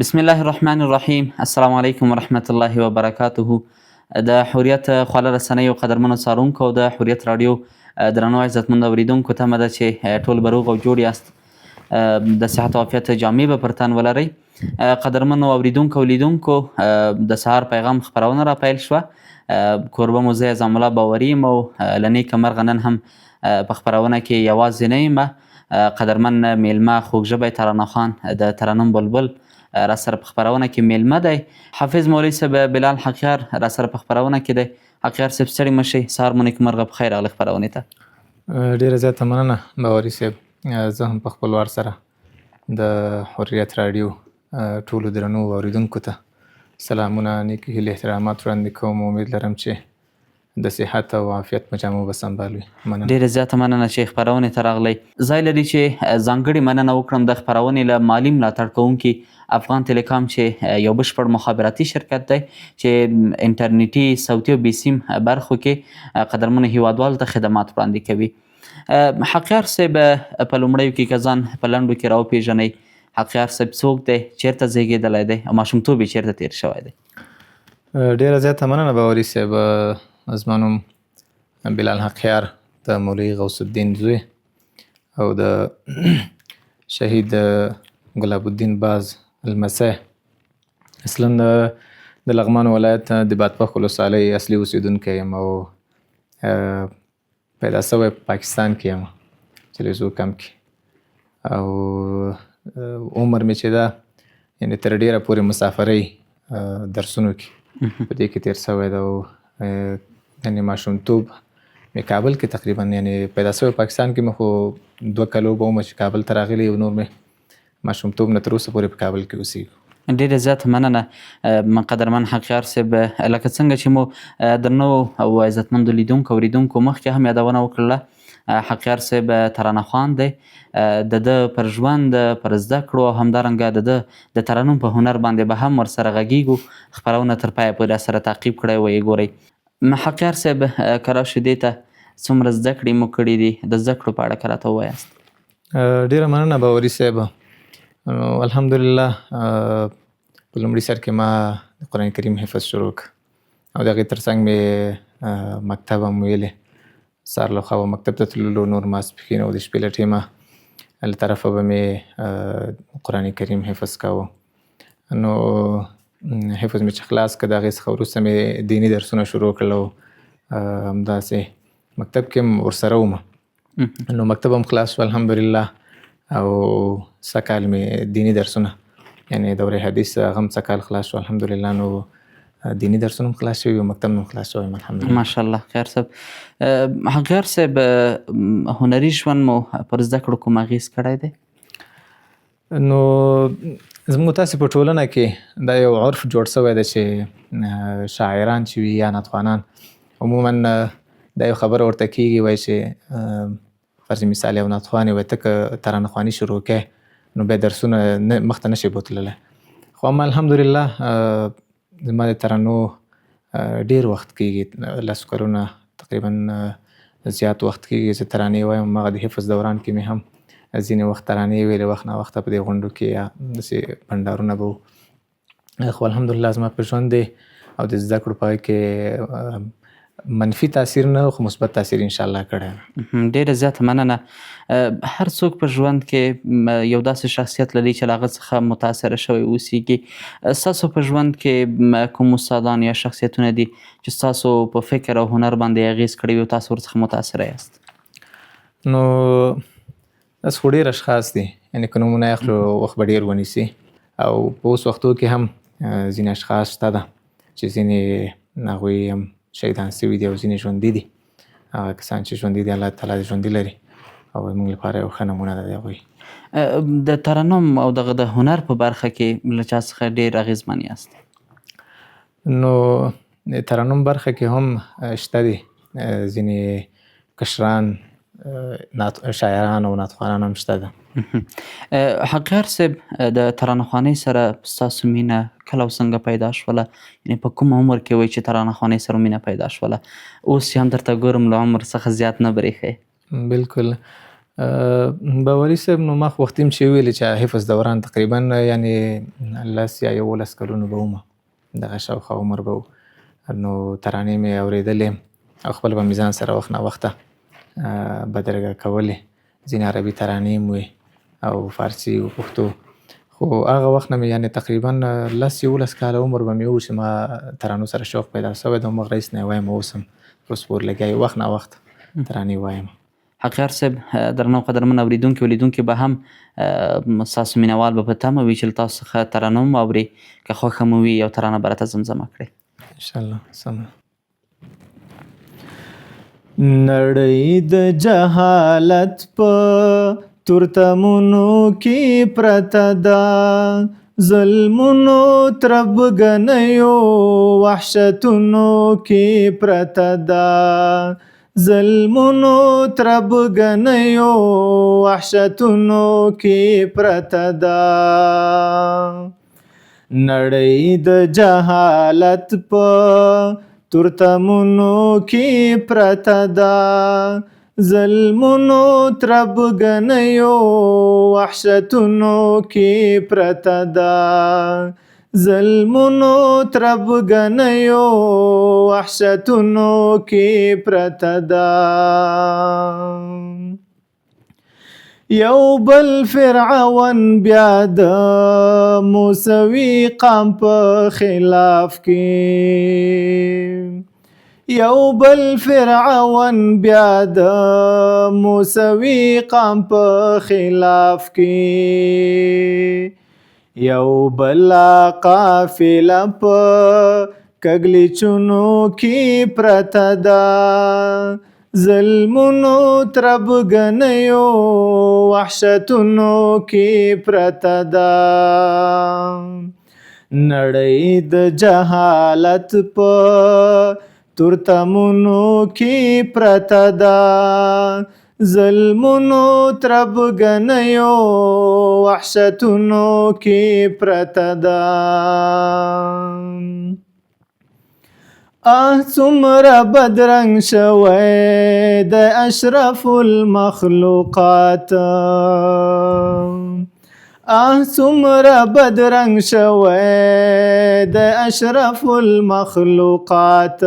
بسم الله الرحمن الرحیم. السلام علیکم ورحمت الله وبرکاته. د حریت خواله رسنیو قدرمنو څارونکو او د حریت راډیو درنو عزتمند اوریدونکو تمه ده چې ټول به روغ او جوړ یاست، د صحت او عافیت جامې به پر تن ولرئ. قدرمنو اوریدونکو او لیدونکو، د سهار پیغام خپرونه را پیل شوه. کوربه مو زه اعظم الله باوري یم او له نیکه مرغه نن هم په خپرونه کې یوازې نه یم. قدرمن میلمه خوږ ژبی ترانه خان د ترنم بلبل را سره په خپرونه کې میلمه دی. حافظ مولوي صاحب بلال حقیار را سره په خپرونه کې دی. حقیار صاحب ستړي مه شئ، سهار مو نیکمرغه، په خیر راغلئ خپرونې ته. ډېره زیاته مننه باوري صاحب. زه هم په خپل وار سره د حریت راډیو ټولو درنو اوریدونکو ته سلامونه، نیکې هیلې، احترامات وړاندې کوم. امید لرم چې د صحت او عافیت مجامو به سمبال وي. مننه. ډېره زیاته مننه چې خپرونې ته راغلی. ځای لري چې ځانګړې مننه وکړم د خپرونې له مالي ملاتړ کوونکي افغان ټیلیکام چې یو بشپړ مخابراتي شرکت دی چې انټرنیټي، صوتي او بې سیم برخو کې قدرمنو هیوادوالو ته خدمات وړاندې کوي. حقیار صاحب په لومړیو کې که ځان په لنډو کې راوپېژنئ. حقیار صاحب څوک دی؟ چېرته زیږېدلی دی او ماشومتوب یې چېرته تېر شوی دی؟ ډېره زیاته مننه باوري صاحب. زما نوم بلال حقیار د مولوي غوث الدین زوی او د شهید ګلاب الدین باز لمسی. اصلا د لغمان ولایت د بادپخ ولسوالۍ اصلي اوسېدونکی یم او پیدا شوی په پاکستان کې یم، چلیزو کم کې. او عمر مې چې ده یعنې تر ډېره پورې مسافرۍ درسونو کې په دې کې تېر شوی ده. او یعنې ماشومتوب مې کابل کې تقریبا، یعنې پیدا شوی پاکستان کې مې خو 2 کالو به ومه چې کابل ته راغلی، او نور مې ماشومتوب نه تر اوسه پورې په کابل کې اوسېږو. ډېره زیاته مننه قدرمن حقیار صاحب. لکه څنګه چې مو درنو او عزتمندو لیدونکو اوریدونکو مخکې هم یادونه وکړله، حقیار صاحب ترانه خوان دی. د ده پر ژوند، پر زده کړو او همدارنګه د ده د ترنم په هنر باندې به هم ورسره غږیږو. خپرونه تر پایه پورې راسره تعقیب کړئ او یې ګورئ. حقیار صاحب که راشو دې ته، څومره زده کړې مو کړي دي؟ د زده کړو په اړه که راته ووایاست. ډېره مننه باوري صاحب. الحمدلله په لومړي سر کې ما د قرآن کریم حفظ شروع کړ او د هغې تر څنګ مې مکتب هم ویلی. سهار له خوا به مکتب ته تللو، نور ماسپښین او د شپې له ټیمه له طرفه به مې قرآن کریم حفظ کاوه. نو حفظ مې چې خلاص کړ، د هغې څخه وروسته مې دیني درسونه شروع کړل او همداسې مکتب کې هم ورسره وم. نو مکتب هم خلاص شو الحمدلله، او سږ کال مې دیني درسونه یعنې دورې حدیث هغه هم سږ کال خلاص شو الحمدلله. نو دیني درسونه هم خلاص شوي او مکتب هم خلاص شوی الحمدلله. ماشاءالله. خیر صاحب، حقیار صاحب هنري ژوند مو پر زده کړو کوم اغېز کړی دی؟ نو زموږ تاسې په ټولنه کې دا یو عرف جوړ شوی دی چې شاعران چې وي یا نطخوانان عموما دا یو خبره ورته کېږي، وایي چې فرض مثال یو نطخوان وایي ته که ترانه خواني شروع کړې نو بیا درسونه مخته نشي بوتللی. خو اما الحمدلله زما د ترانو ډېر وخت کېږي، 10 کلونه تقریبا زیات وخت کېږي چې ترانې وایم. هغه د حفظ دوران کې مې هم ځینې وخت ترانې ویلې، وخت نا وخته په دې غونډو کې یا داسې بنډارونه به وو. خو الحمدلله زما په ژوند دی او د زده کړو په هغې کې منفي تاثیر نه خو مثبت تاثیر انشاءالله کړی. ډېره زیاته مننه. هر څوک په ژوند کې یو داسې شخصیت لري چې له هغه څخه متاثره شوی اوسیږي. ستاسو په ژوند کې کوم استادان یا شخصیتونه دي چې ستاسو په فکر او هنر باندې اغېز کړی وي او تاسو ورڅخه متاثره یاست؟ نو داسې خو ډېر اشخاص دي، یعنې که نومونه یې اخلو وخت به ډېر ونیسي. او په اوس وختو کې هم ځینې اشخاص شته ده چې ځینې هغوی هم شهیدان شوي دي او ځینې ژوندي دي. هغه کسان چې ژوندي دي الله تعالی دې ژوندي لري او زموږ لپاره یو ښه نمونه ده د هغوی. د ترنم او دغه د هنر په برخه کې له چا څخه ډېر اغېزمن یاست؟ نو د ترنم برخه کې هم شته دي ځینې کشران شاعران او نعتخوانان هم شته ده. حقیار صاحب د ترانه‌خوانۍ سره ستاسو مینه کله او څنګه پیدا شوله؟ یعنې په کوم عمر کې وایي چې ترانه‌خوانۍ سره مینه پیدا شوله؟ اوس چې هم درته ګورم له عمر څخه زیات نه برېښئ. بالکل باوري صاحب نو ما خو وختي هم چې ویلې چې حفظ دوران تقریبا یعنې 10 یا 11 کلونو به ومه، دغه شاوخوا عمر به و. نو ترانې مې اورېدلې او خپل به مې ځان سره وخت ناوخته بدرګه کولې. ځینې عربي ترانې مې وې او فارسي او پښتو. خو هغه وخت نه مې یعنې تقریبا 10-11 کاله عمر به مې و چې ما ترانو سره شوق پیدا شوی د هماغه رئیس نه یې وایم اوس هم اوس پورې لګیا وخت ناوخت ترانې وایم. حقیار صاحب درنو قدرمن اوریدونکي او لیدونکي به هم ستاسو مینوال به په تمه وي چې له تاسو څخه ترانه هم واوري. که خوښه مو وي یو ترانه به راته زمزمه کړئ. انشاءالله سمه. نړۍ د جهالت په تورتمونو کې پرته ده، ظلمونو تربګنیو وحشتونو کې پرته ده، ظلمونو تربګنیو وحشتونو کې پرته ده. نړۍ د جهالت په تورتمونو کې پرته ده، ظلمونو تربګنیو وحشتونو کې پرته ده، ظلمونو تربګنیو وحشتونو کې پرته ده. یو بل فرعون بیا د موسوي قام په خلاف کې، یو بل فرعون بیا د موسوي قام په خلاف کې، یو بل قافله په کږلېچونو کې پرته ده، ظلمونو تربګنیو وحشتونو کې پرته ده. نړۍ د جهالت په تورتمونو کې پرته ده، ظلمونو تربګنیو وحشتونو کې پرته ده. څومره بدرنګ شوی د اشرف المخلوقات، څومره بدرنګ شوی د اشرف المخلوقات،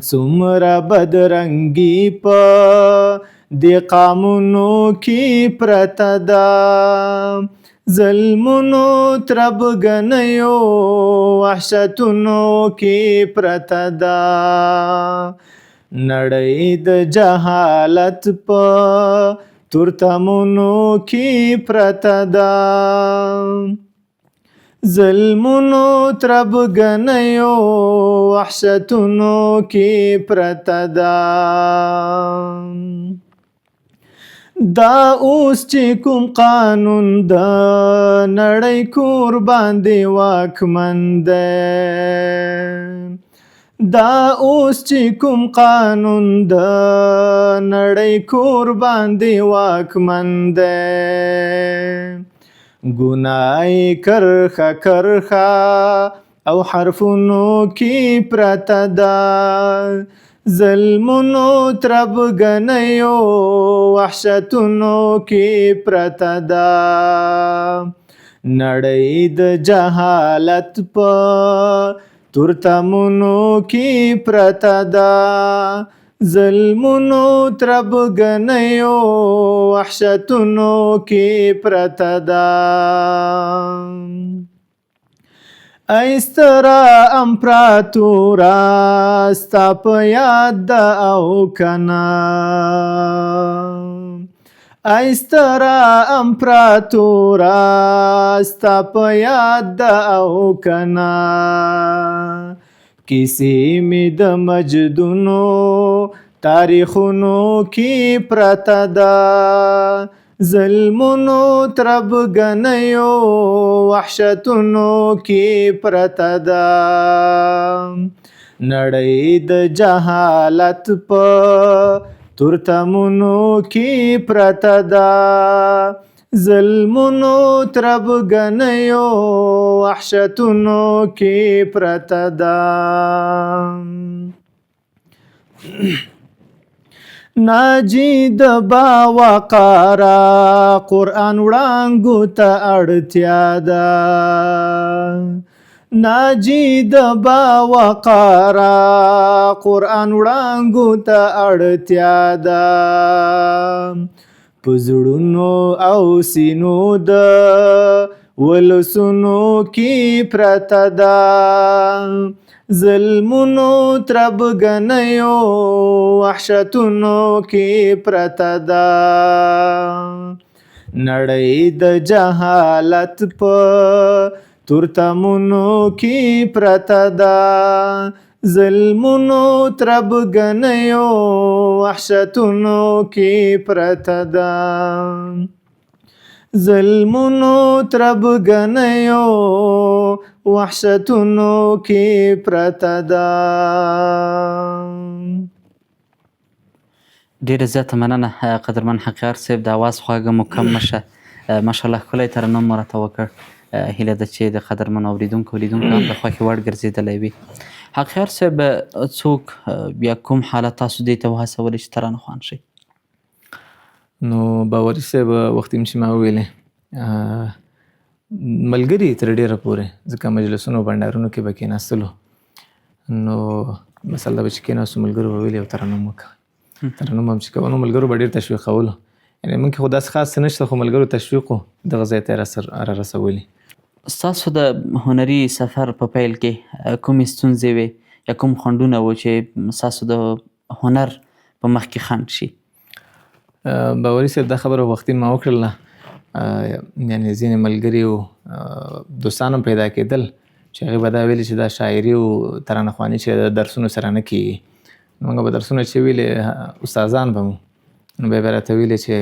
څومره بدرنګي په دې قامونو کې پرته ده، ظلمونو تربګنیو وحشتونو کې پرته ده. نړۍ د جهالت په تورتمونو کې پرته ده، ظلمونو تربګنیو وحشتونو کې پرته ده. دا اوس چې کوم قانون د نړۍ کور باندې واکمن دی، دا اوس چې کوم قانون د نړۍ کور باندې واکمن دی، ګناه کرخه کرخه او حرفونو کې پرته ده، ظلمونو تربګنیو وحشتونو کې پرته ده. نړۍ د جهالت په تورتمونو کې پرته ده، ظلمونو تربګنیو وحشتونو کې پرته ده. ای ستره امپراتوره ستا په یاد ده او کنه، ای ستره امپراتوره ستا په یاد ده او کنه، کیسې مې د مجدونو تاریخونو کې پرته ده، ظلمونو تربګنیو وحشتونو کې پرته ده نړۍ د جهالت په تورتمونو کې پرته ده ظلمونو تربګنیو وحشتونو کې پرته ده ناجی د باوقارا قرآن وړانګو ته اړتیا ده ناجی د باوقارا قرآن وړانګو ته اړتیا ده په زړونو او سینو د ولسونو کې پرته ده ظلمونو تربګنیو وحشتونو کې پرته ده نړۍ د جهالت په تورتمونو کې پرته ده ظلمونو تربګنیو وحشتونو کې پرته ده ظلمونو تربګنیو وحشتونو کې پرته ده ډېره زیاته مننه قدرمن حقیار صاحب د اواز خواږه مو کم مشه ماشاءالله ښکلی ترنم مو راته وکړ هیله ده چې د قدرمنو اورېدونکو لیدونکو هم د خوښې وړ ګرځېدلی وي حقیار صاحب څوک یا کوم حالت تاسو دې ته وهڅولی چې ترانه خوان شئ نو باوري صاحب وختي چې ما ویلې ملګري تر ډېره پورې ځکه مجلسونو بنډارونو کې به کېناستلو نو مثلا به چې کېناستو ملګرو به ویلې او ترنم وکړه ترنم هم چې کوو نو ملګرو به ډېر تشویقولو یعنې موږ کې خو داسې خاص څه نشته خو ملګرو تشویق و دغه ځای ته یې را رسولي ستاسو د هنري سفر په پیل کې کومې ستونزې وې یا کوم خنډونه وو چې ستاسو د هنر په مخ کې خنډ شي باوري صاحب دا خبره وختي ما وکړله یعنې ځینې ملګري او دوستان هم پیدا کېدل چې هغې به دا ویلي چې دا شاعري او ترانهخواني چې د درسونو سره نه کېږي موږ به درسونه چې ویلې استادان به مو نو بیا به راته ویلې چې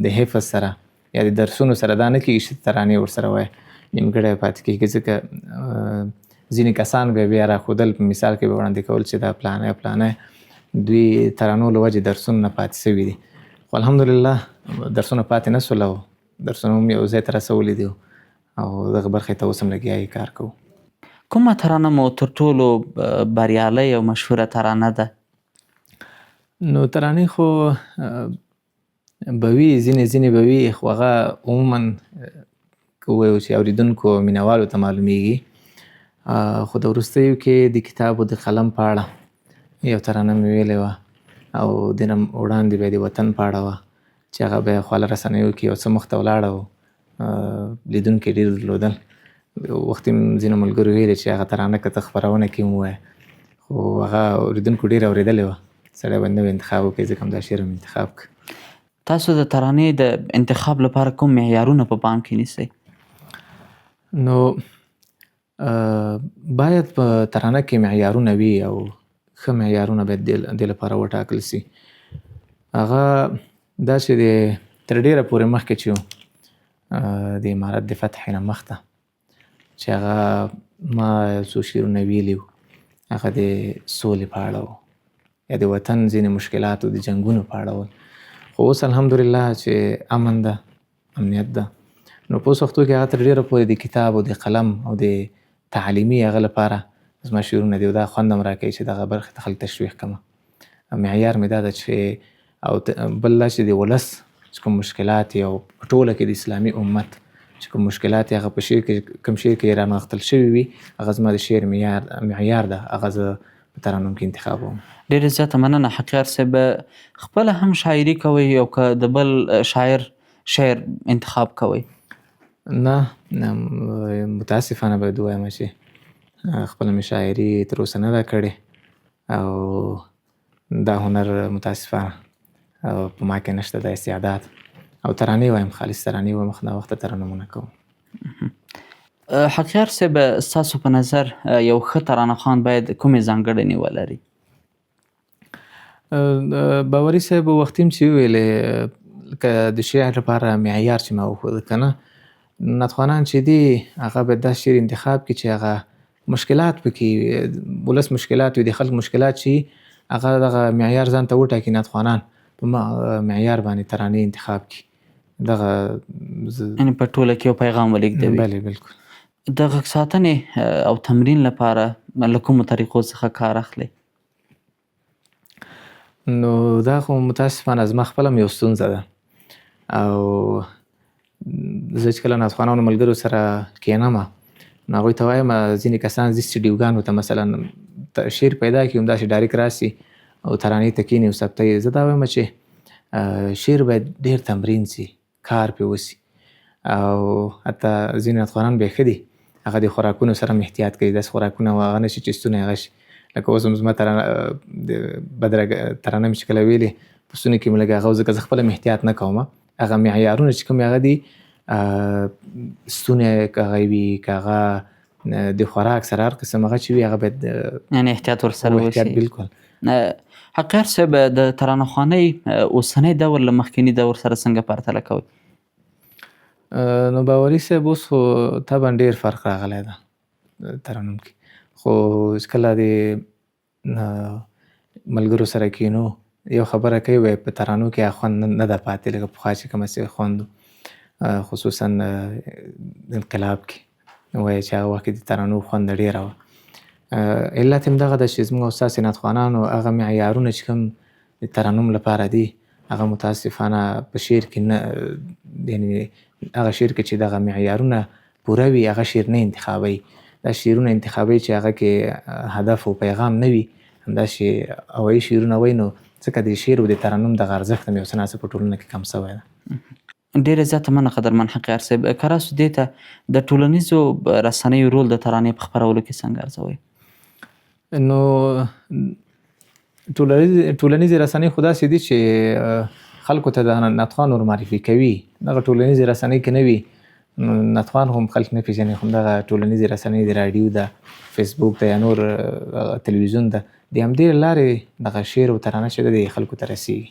د حفظ سره یا د درسونو سره دا نه کېږي چې ترانې ورسره وایي نیمګړی پاتې کېږي ځکه ځینې کسان بیا راښودل په مثال کې به وړاندې کول چې دا پلانی پلانی دوی ترانو له وجې درسونه نه پاتې سوي دي خو الحمدلله درسونه پاتې نه سول او درسونه هم یو ځای ته رسولي دي او دغه برخې ته اوس هم لګیا یې کار کوو کومه ترانه مو تر ټولو بریالۍ او مشهوره ترانه ده نو ترانې خو به وي ځینې به وي خو هغه عموما که ووایو چې اورېدونکو مینهوالو ته معلومیږي خو د وروستیو کې د کتاب او د قلم په اړه یو ترانه مې ویلې وه او د نه وړاندې بیا د وطن په اړه وه چې هغه بیا خواله رسنیو کې یو څه مخته ولاړه و لیدونکي ډېر درلودل وختي ځینو ملګرو ویلې چې هغه ترانه که ته خپرونه کې ووایه خو هغه اورېدونکو ډېر اورېدلې وه سړی باید نوی انتخاب وکړي ځکه هم دا شعر هم انتخاب کړه تاسو د ترانې د انتخاب لپاره کوم معیارونه په پام کې نیسئ نو باید په ترانه کې معیارونه وي او ښه معیارونه باید دې لپاره وټاکل سي هغه دا چې تر ډېره پورې مخکې چې د امارت د فتحې نه مخته چې هغه ما یو څو شعرونه ویلي وو هغه د سولې په اړه و یا د وطن ځینې مشکلاتو د جنګونو په اړه و خو اوس الحمدلله چې امن ده امنیت ده نو په اوس وختو کې هغه تر ډېره پورې د کتاب او د قلم او د تعلیمي هغه لپاره زما شعرونه دي او دا خوند هم راکوي چې دغه برخې ته خلک تشویق کړمه معیار مې دا ده چې او بل دا چې د ولس چې کوم مشکلات او په ټوله کې د اسلامي امت چې کوم مشکلات هغه په شعر کې کوم شعر کې رانغښتل شوي وي هغه زما د شعر معیار ده هغه زه په ترانو کې انتخابوم ډېره زیاته مننه حقیار صاحب خپله هم شاعري کوئ او که د بل شاعر شعر انتخاب کوئ نه متاسفانه باید ووایم چې خپله مې شاعري تر اوسه نه ده کړې او دا هنر متاسفانه په ما کې نشته د استعداد او ترانې وایم خالص ترانې وایم خو دا وخته ترنمونه کوم حقیار صاحب ستاسو په نظر یو ښه ترانهخوان باید کومې ځانګړنې ولري باوري صاحب وختي هم چې وویلې که د شعر لپاره معیار چې ما وښوده که نه ناتخوانان چې دي هغه باید داسې شعر انتخاب کړي چې هغه مشکلات پکې ولس مشکلات وي د خلک مشکلات چې هغه دغه معیار ځان ته وټاکي ناتخوانان په معیار باندې ترانې انتخاب کړي دغه یعنې په ټوله کې یو پیغام ولېږدوي. بلې بالکل. د غږ ساتنې او تمرین لپاره له کومو طریقو څخه کار اخلئ؟ نو دا خو متاسفانه زما خپله هم یو ستونزه ده او زه چې کله ناتخوانانو ملګرو سره کښېنم نو هغوی ته وایم ځینې کسان ځي سټډیوګانو ته مثلا شعر پیدا کړي همداسې ډایرکټ راسي او ترانې ته کښېني او ثبتوي. زه دا وایم چې شعر باید ډېر تمرین سي کار پرې وسي او حتی ځینې ناتخوانان بیا ښه دي هغه د خوراکونو سره هم احتیاط کوي داسې خوراکونه هغه نه شي چې ستونی هغه شي لکه اوس هم زما بدرګه ترانه مې چې کله ویلې په ستوني کې مې لږ هغه ځکه زه خپله مې احتیاط نه کوم هغه معیارونه چې کوم هغه دي ستونی که هغه وي که هغه د خوراک سره هر قسم هغه چې وي هغه باید یعنې احتیاط ورسره وشي. احتیاط بالکل. حقیار صاحب د ترانه خوانۍ اوسنی دور له مخکیني دور سره څنګه پرتله کوئ؟ نو باوري صاحب اوس خو طبعا ډېر فرق راغلی ده ترانو کې خو چې کله د ملګرو سره کښېنو یو خبره کوي وایي په ترانو کې هغه خوند نه ده پاتې لکه پخوا چې کومه څه خوند خصوصا انقلاب کې وایي چې هغه وخت کې د ترانو خوند ډېره وه. علت همدغه ده چې زموږ او ستاسې ناتخوانانو هغه معیارونه چې کوم د ترنم لپاره دي هغه متاسفانه په شعر کې نه یعنې هغه شعر کې چې دغه معیارونه پوره وي هغه شعر نه انتخابوي. دا شعرونه انتخابوي چې هغه کې هدف او پیغام نه وي همداسې هوایي شعرونه وایي نو ځکه د شعر او د ترنم دغه ارزښت هم یو څه ناڅه په ټولنه کې کم سوی ده. ډېره زیاته مننه قدرمن حقیار صاحب. که راسو دې ته د ټولنیزو رسنیو رول د ترانې په خپرولو کې څنګه ارزوئ؟ نو ټولنیزې رسنۍ خو داسې دي چې خلکو ته د ناتخوان ور معرفي کوي. دغه ټولنیزې رسنۍ که نه وي نو ناتخوان هم خلک نه پېژني خو همدغه ټولنیزې رسنۍ د راډیو ده فیسبوک ده یا نور تلویزیون ده د همدې لارې دغه شعر او ترانه چې ده د خلکو ته رسیږي.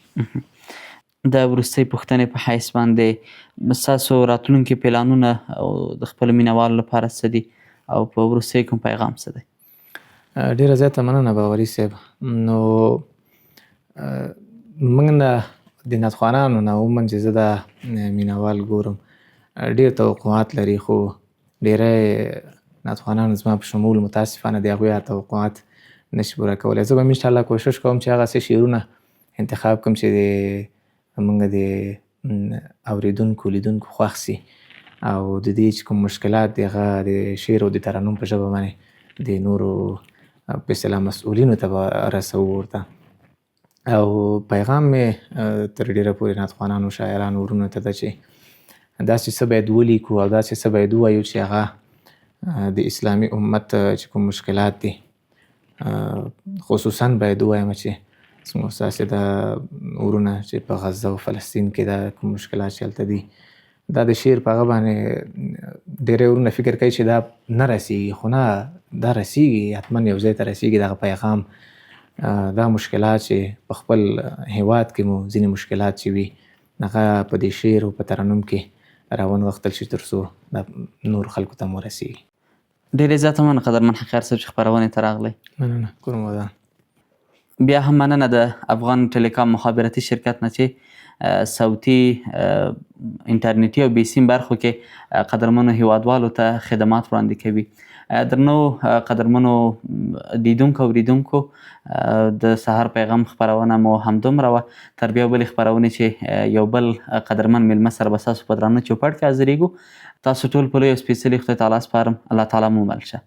د وروستۍ پوښتنې په حیث باندې ستاسو راتلونکي پلانونه او د خپلو مینهوالو لپاره څه دي او په وروستۍ کوم پیغام څه دی؟ ډېره زیاته مننه باوري صاحب. نو موږ نه د ناتخوانانو نه عموما چې زه دا مینهوال ګورم ډېر توقعات لري خو ډېری ناتخوانان زما په شمول متاسفانه د هغوی توقعات نشي پوره کولی. زه به هم انشاءالله کوشش کوم چې هغه څه شعرونه انتخاب کوم چې موږ د اورېدونکو لیدونکو خوښ سي او د دې چې کوم مشکلات دي هغه د شعر او د ترنم په ژبه باندې د نورو په اصطلاح مسؤلینو ته به رسوو ورته او پیغام مې تر ډېره پورې ناتخوانانو شاعرانو ورونو ته ده چې داسې څه باید ولیکو او داسې څه باید ووایو چې هغه د اسلامي امت چې کوم مشکلات دي خصوصا باید ووایم چې زموږ ستاسې د ورونه چې په غزه او فلسطین کې دا کوم مشکلات چې هلته دي دا د شعر په هغه باندې ډېری ورونه فکر کوي چې دا نه رسیږي خو نه دا رسیږي حتما یو ځای ته رسیږي دغه پیغام. دا مشکلات چې په خپل هیواد کې مو ځینې مشکلات چې وي هغه په دې شعر او په ترنم کې راونغښتل شي تر څو دا نور خلکو ته مو رسیږي. ډېرې زیاته مننه قدرمن حقیار صاحب چې خپرونې ته راغلی. مننه کورم ودان. بیا هم مننه د افغان ټیلیکام مخابراتي شرکت نه چې صوتي انټرنیټي او بیسیم برخو کې قدرمنو هیوادوالو ته خدمات وړاندې کوي. درنو قدرمنو لیدونکو او اوریدونکو د سهار پیغام خپرونه مو همدومره وه. تر بیا بلې خپرونې چې یو بل قدرمن میلمه سره به ستاسو په درانه چوپړ کې حاضرېږو. تاسو ټول په لوی او سپېڅلي خدای تعالی سپارم. الله تعالی مو مل شه.